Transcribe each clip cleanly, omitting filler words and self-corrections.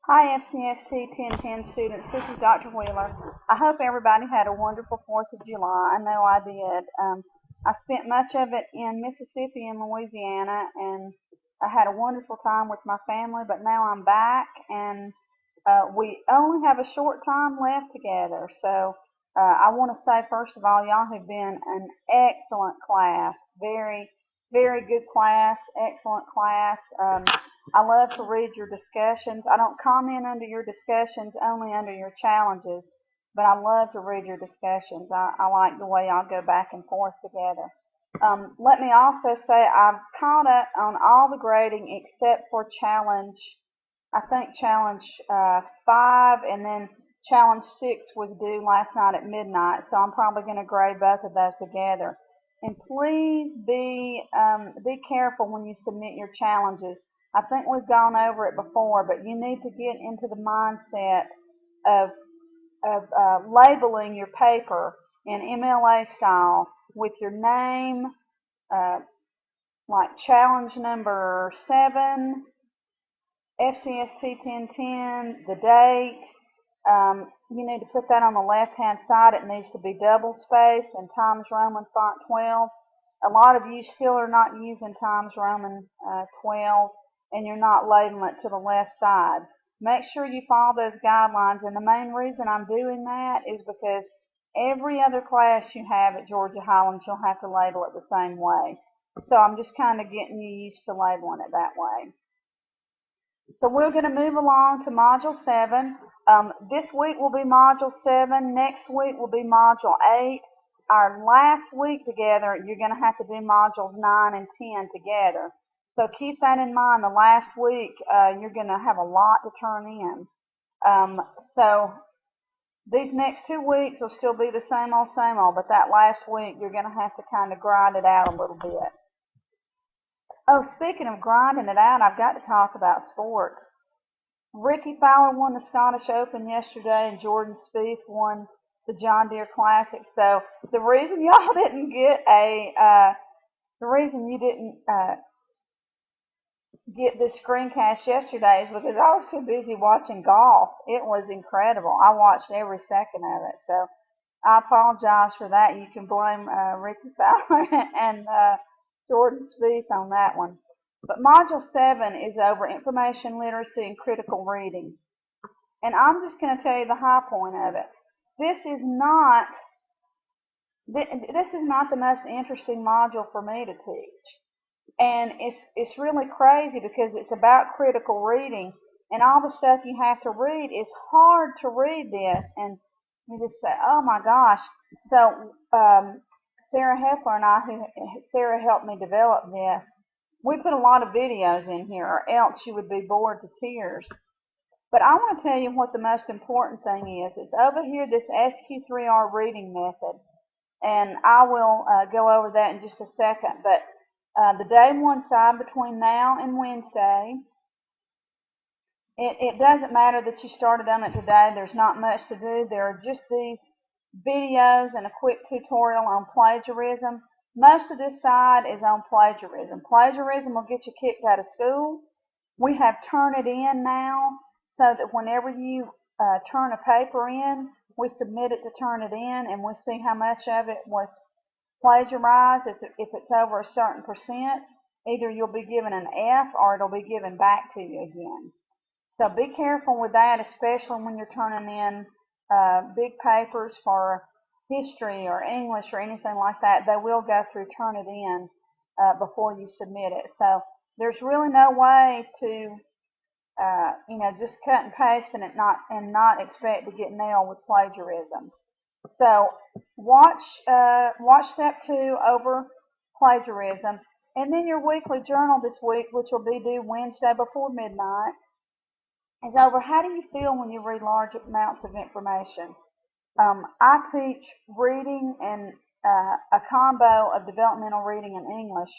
Hi, FCST 1010 students. This is Dr. Wheeler. I hope everybody had a wonderful 4th of July. I know I did. I spent much of it in Mississippi and Louisiana, and I had a wonderful time with my family, but now I'm back, and we only have a short time left together. So I want to say, first of all, y'all have been an excellent class. Very, very good class, excellent class. I love to read your discussions. I don't comment under your discussions, only under your challenges, but I love to read your discussions. I like the way y'all go back and forth together. Let me also say I've caught up on all the grading except for challenge, I think challenge 5, and then challenge 6 was due last night at midnight, so I'm probably going to grade both of those together. And please be careful when you submit your challenges. I think we've gone over it before, but you need to get into the mindset of labeling your paper in MLA style with your name, uh, like challenge number 7, FCST 1010, the date. You need to put that on the left-hand side. It needs to be double-spaced and Times Roman font 12. A lot of you still are not using Times Roman 12, and you're not labeling it to the left side. Make sure you follow those guidelines, and the main reason I'm doing that is because every other class you have at Georgia Highlands, you'll have to label it the same way. So I'm just kind of getting you used to labeling it that way. So we're going to move along to Module 7. This week will be Module 7. Next week will be Module 8. Our last week together, you're going to have to do Modules 9 and 10 together. So keep that in mind. The last week, you're going to have a lot to turn in. So these next 2 weeks will still be the same old, but that last week, you're going to have to kind of grind it out a little bit. Oh, speaking of grinding it out, I've got to talk about sports. Ricky Fowler won the Scottish Open yesterday, and Jordan Spieth won the John Deere Classic. So the reason y'all didn't get the reason you didn't get the screencast yesterday is because I was too busy watching golf. It was incredible. I watched every second of it. So I apologize for that. You can blame Ricky Fowler and Jordan Spieth on that one. But Module 7 is over information literacy and critical reading. And I'm just going to tell you the high point of it. This is not the most interesting module for me to teach. And it's really crazy because it's about critical reading, and all the stuff you have to read is hard to read this, and you just say, oh my gosh. So Sarah Heffler and Sarah helped me develop this. We put a lot of videos in here, or else you would be bored to tears. But I want to tell you what the most important thing is. It's over here, this SQ3R reading method, and I will go over that in just a second. But the day one side between now and Wednesday, it doesn't matter that you started on it today. There's not much to do. There are just these videos and a quick tutorial on plagiarism. Most of this side is on plagiarism. Plagiarism will get you kicked out of school. We have Turnitin now, so that whenever you turn a paper in, we submit it to Turnitin, and we see how much of it was plagiarized. If it's over a certain percent, either you'll be given an F or it'll be given back to you again. So be careful with that, especially when you're turning in big papers for history or English or anything like that. They will go through Turnitin before you submit it. So there's really no way to just cut and paste and not expect to get nailed with plagiarism. So watch step 2 over plagiarism, and then your weekly journal this week, which will be due Wednesday before midnight, is over how do you feel when you read large amounts of information. I teach reading and a combo of developmental reading and English,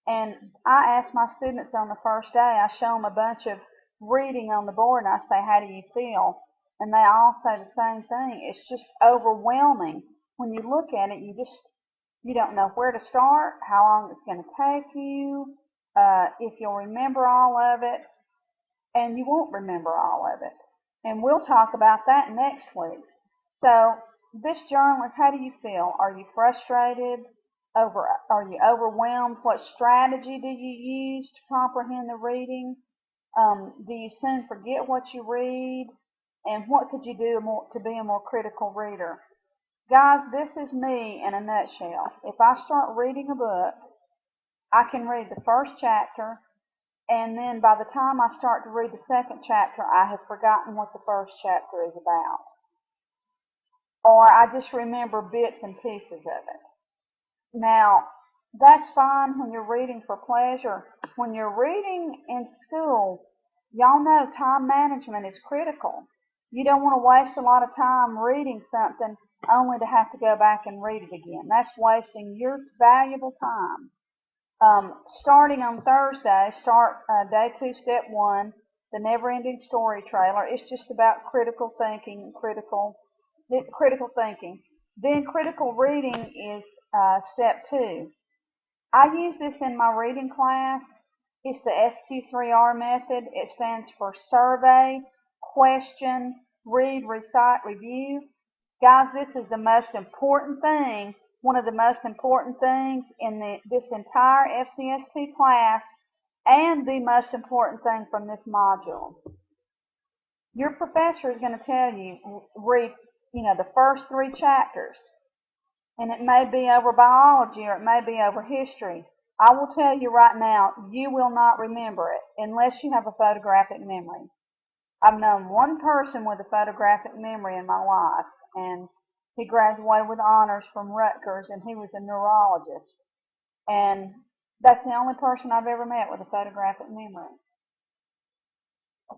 and I ask my students on the first day, I show them a bunch of reading on the board, and I say, how do you feel? And they all say the same thing. It's just overwhelming. When you look at it, you don't know where to start, how long it's going to take you, if you'll remember all of it. and you won't remember all of it. And we'll talk about that next week. So, this journalist, how do you feel? Are you frustrated? Are you overwhelmed? What strategy do you use to comprehend the reading? Do you soon forget what you read? And what could you do to be a more critical reader? Guys, this is me in a nutshell. If I start reading a book, I can read the first chapter, and then by the time I start to read the second chapter, I have forgotten what the first chapter is about. Or I just remember bits and pieces of it. Now, that's fine when you're reading for pleasure. When you're reading in school, y'all know time management is critical. You don't want to waste a lot of time reading something only to have to go back and read it again. That's wasting your valuable time. Starting on Thursday, start day 2, step 1, the Never-Ending Story trailer. It's just about critical thinking, critical thinking. Then critical reading is step 2. I use this in my reading class. It's the SQ3R method. It stands for survey, question, read, recite, review. Guys, this is the most important thing, one of the most important things in this entire FCST class, and the most important thing from this module. Your professor is going to tell you, read, the first 3 chapters, and it may be over biology or it may be over history. I will tell you right now, you will not remember it unless you have a photographic memory. I've known one person with a photographic memory in my life, and he graduated with honors from Rutgers, and he was a neurologist. And that's the only person I've ever met with a photographic memory.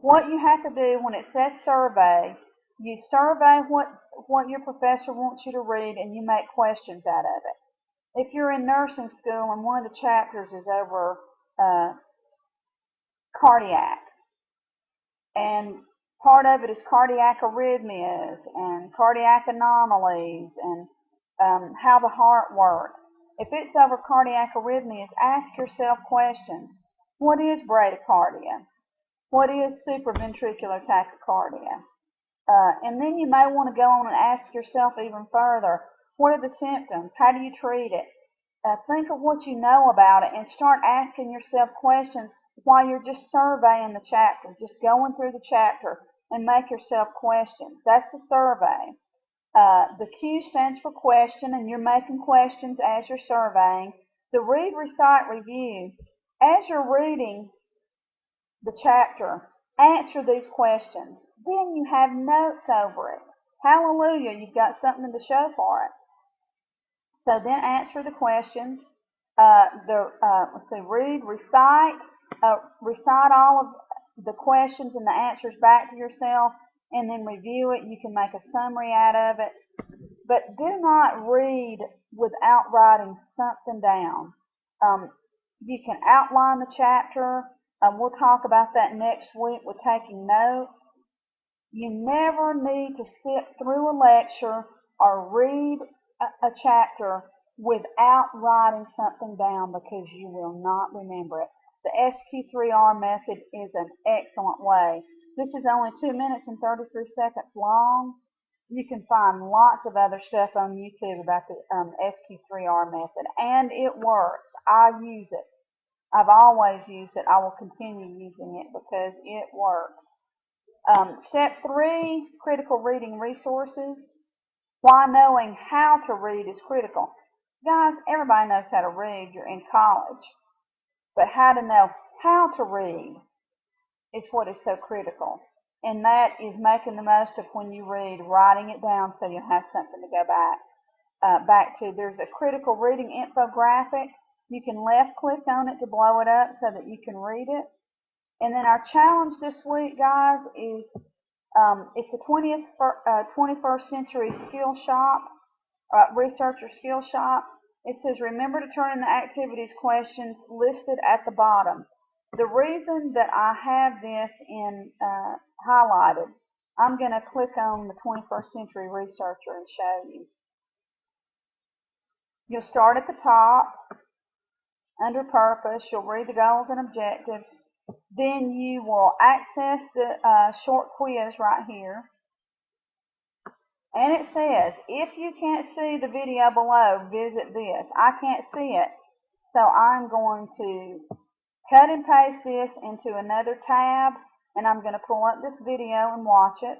What you have to do when it says survey, you survey what your professor wants you to read, and you make questions out of it. If you're in nursing school and one of the chapters is over cardiac, and part of it is cardiac arrhythmias and cardiac anomalies and how the heart works. If it's over cardiac arrhythmias, ask yourself questions. What is bradycardia? What is supraventricular tachycardia? And then you may want to go on and ask yourself even further, what are the symptoms? How do you treat it? Think of what you know about it and start asking yourself questions while you're just surveying the chapter, just going through the chapter, and make yourself questions. That's the survey. The Q stands for question, and you're making questions as you're surveying. The read, recite, review. As you're reading the chapter, answer these questions. Then you have notes over it. Hallelujah, you've got something to show for it. So then answer the questions. Let's see, read, recite. Recite all of the questions and the answers back to yourself, and then review it. You can make a summary out of it. But do not read without writing something down. You can outline the chapter. We'll talk about that next week with taking notes. You never need to skip through a lecture or read a chapter without writing something down, because you will not remember it. The SQ3R method is an excellent way. This is only 2 minutes and 33 seconds long. You can find lots of other stuff on YouTube about the SQ3R method, and it works. I use it. I've always used it. I will continue using it because it works. Step 3, critical reading resources. Why knowing how to read is critical. Guys, everybody knows how to read. You're in college. But how to know how to read is what is so critical. And that is making the most of when you read, writing it down so you'll have something to go back to. There's a critical reading infographic. You can left click on it to blow it up so that you can read it. And then our challenge this week, guys, is it's the 21st Century Skill Shop, Researcher Skill Shop. It says, remember to turn in the activities questions listed at the bottom. The reason that I have this in highlighted, I'm going to click on the 21st Century Researcher and show you. You'll start at the top. Under purpose, you'll read the goals and objectives. Then you will access the short quiz right here. And it says, if you can't see the video below, visit this. I can't see it, so I'm going to cut and paste this into another tab, and I'm going to pull up this video and watch it.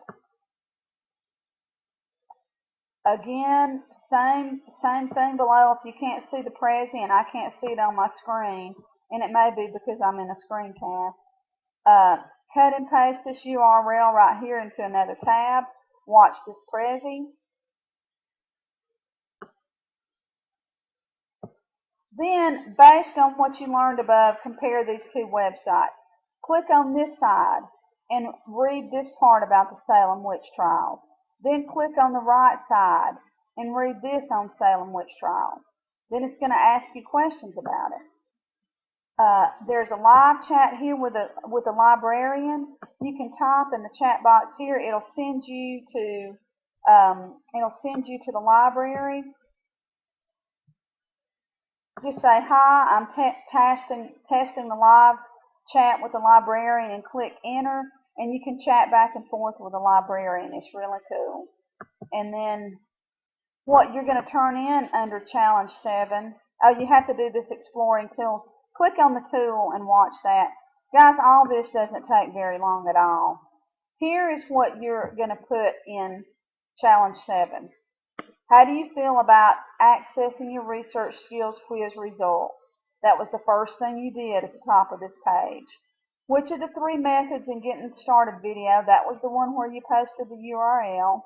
Again, same thing below. If you can't see the Prezi and I can't see it on my screen, and it may be because I'm in a screencast, cut and paste this URL right here into another tab. Watch this Prezi. Then, based on what you learned above, compare these two websites. Click on this side and read this part about the Salem witch trials. Then click on the right side and read this on Salem witch trials. Then it's going to ask you questions about it. There's a live chat here with a librarian. You can type in the chat box here. It'll send you to the library. Just say, hi, I'm testing the live chat with the librarian, and click enter, and you can chat back and forth with the librarian. It's really cool. And then what you're going to turn in under Challenge 7, you have to do this exploring tool. Click on the tool and watch that. Guys, all this doesn't take very long at all. Here is what you're going to put in Challenge 7. How do you feel about accessing your research skills quiz results? That was the first thing you did at the top of this page. Which of the 3 methods in getting started video? That was the one where you posted the URL.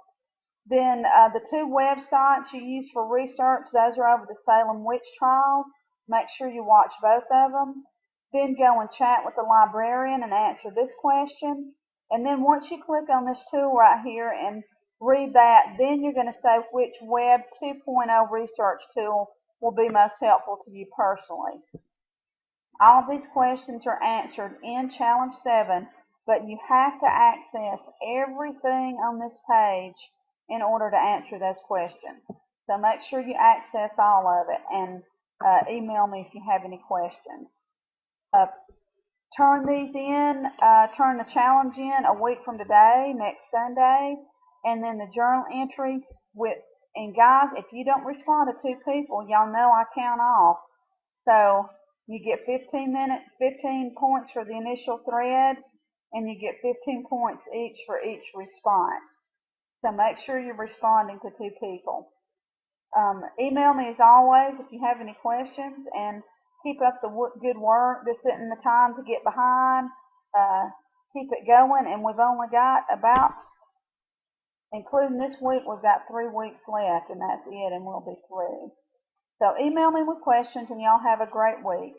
Then the 2 websites you use for research, those are over the Salem witch trials. Make sure you watch both of them. Then go and chat with the librarian and answer this question. And then once you click on this tool right here and read that, then you're going to say which Web 2.0 research tool will be most helpful to you personally. All these questions are answered in Challenge 7, but you have to access everything on this page in order to answer those questions. So make sure you access all of it, and email me if you have any questions. Turn the challenge in a week from today, next Sunday, and then the journal entry and guys, if you don't respond to 2 people, y'all know I count off. So you get 15 points for the initial thread, and you get 15 points each for each response. So make sure you're responding to 2 people. Email me as always if you have any questions, and keep up the good work. This isn't the time to get behind. Keep it going, and we've only got about, including this week, we've got 3 weeks left, and that's it, and we'll be through. So email me with questions, and y'all have a great week.